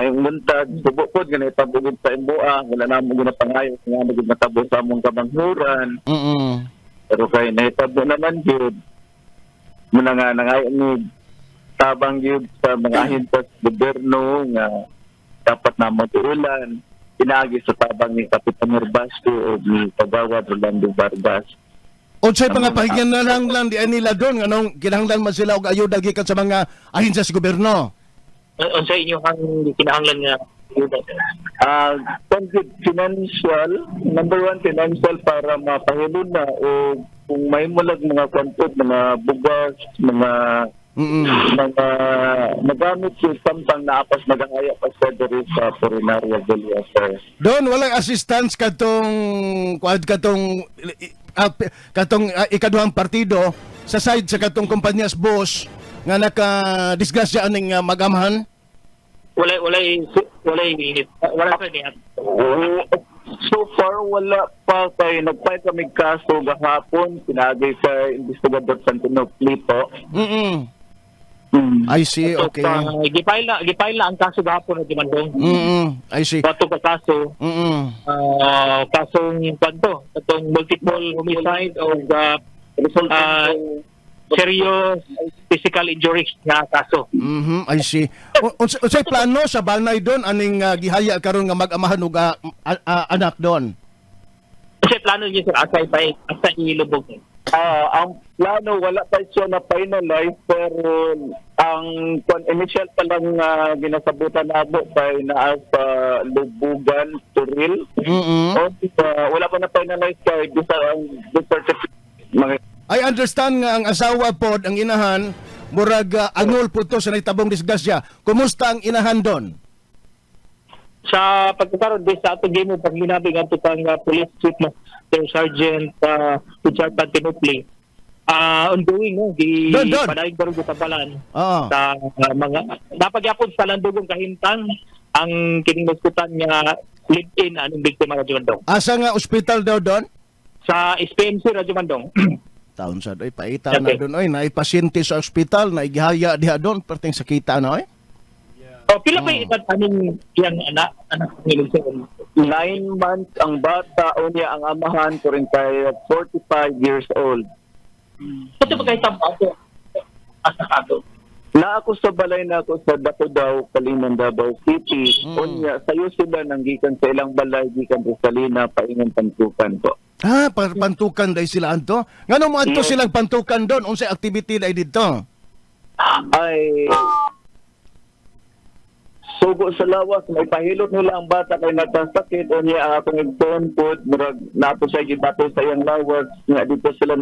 Ay muntag subo pod ganay tabugid sa imbuang wala na mo ginapangayo nga magud matabo sa among kamanghuran. Pero kay nahitabo naman gyud muna nga nangayo ni tabang gyud sa mga ahensya sa gobyerno nga dapat na matuulan pinagi sa tabang ni Kapitan Urbasco o ni Kagawad Rolando Vargas. Unsay pangapahigyan na lang di nila doon anong kinahanglan man sila og ayuda gikan sa mga ahensya sa gobyerno? Unsay inyo ang kinahanglan nga ayuda? Financial, number one, financial para mapahilon na o kung may mulag mga kwantod, mga bugas, mga magamit yung samtang naapas magangaya pa sa diri sa Purinaria Goliath. Doon walang assistance katong ikaduhang partido sa side sa katong kumpanyas boss nga naka-disgrasya aning mag-amahan? Wala pa niya. So far, wala pa kay nagpay kami kaso gahapon, pinagay sa investigador Santino Plito. I see, okay. Gipile na ang kaso gahapon na Dimandong. I see. Bato ka kaso. Kasong kanto, katong multiple homicide o serious physical injuries nga kaso. I see. Unsay plano sa balay doon aning gihaya karon nga mag-amahan ug anak doon? Unsay plano niyo sir asa ilubog? Ang plano wala pa siya na finalize pero ang initial pa lang ginasabutan nabo kay naa sa Lubugan, Turil. Wala pa na finalize kay bisa ang certificate. I understand nga ang asawa pod ang inahan murag angol po to sa naitabong disgrasya. Kumusta ang inahan doon? Sa pagkakaroon din sa atong game pag minabi nga kang police chief na Sergeant Richard Pantinopli ongoing no di padaig pero gitabalan sa mga dapat yapon sa landugong kahintang ang kining naskutan nga live-in anong biktima Radyo Mandong. Asa nga ospital daw doon? Sa SPMC Radyo Mandong. Taon sa doy paita na doon oy naay pasyente sa ospital na igihaya diha doon perting sakita na oy. Pila pa edad aning yang anak ni 9 months ang bata o niya ang amahan kuring kay 45 years old. Ito ba kay tambato? Asa kato? Na ako sa balay na ako sa Dacodaw, Kaliman, Davao City. Unya sayo sila nang gikan sa ilang balay gikan sa Salina paingon pantukan ko. Pantukan dahil sila anto? Nga mo anto silang pantukan doon? Unsay activity dahil dito? Ay, sugo sa lawas. May pahilot nila ang bata kay nagkasakit. O niya ang akong igtoon po. Napo siya gibato sa iyang lawas. Nga dito sila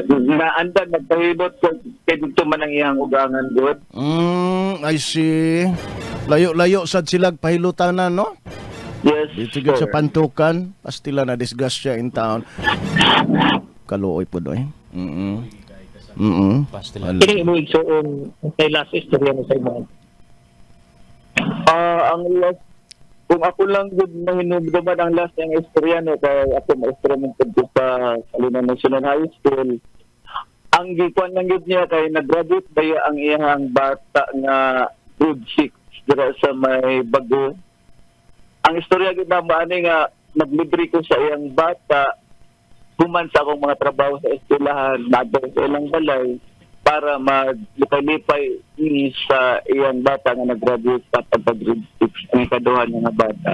naandan, nagpahilot kay dito man ang iyang ugangan good. I see. Layo-layo sad sila pahilutan na, no? Yes, dito sa pantukan, pastila na disgrasya in town. Kaluoy po doy. Pastila. Kini mo igsoon kay last istorya mo sa imo. Ang last kung ako lang gud mahinugdaman ang last yang istorya no kay ako ma-instrument sa Salina National High School. Ang gikuan lang gud niya kay nag-graduate baya ang iyang bata nga grade 6 dira sa may Bago. Ang istorya gid na ani nga naglibre ko sa iyang bata human sa akong mga trabaho sa eskwelahan nadto sa ilang balay para maglipay-lipay sa iyang bata nga nag-graduate sa pag-grade 6 ang ikaduha nga bata.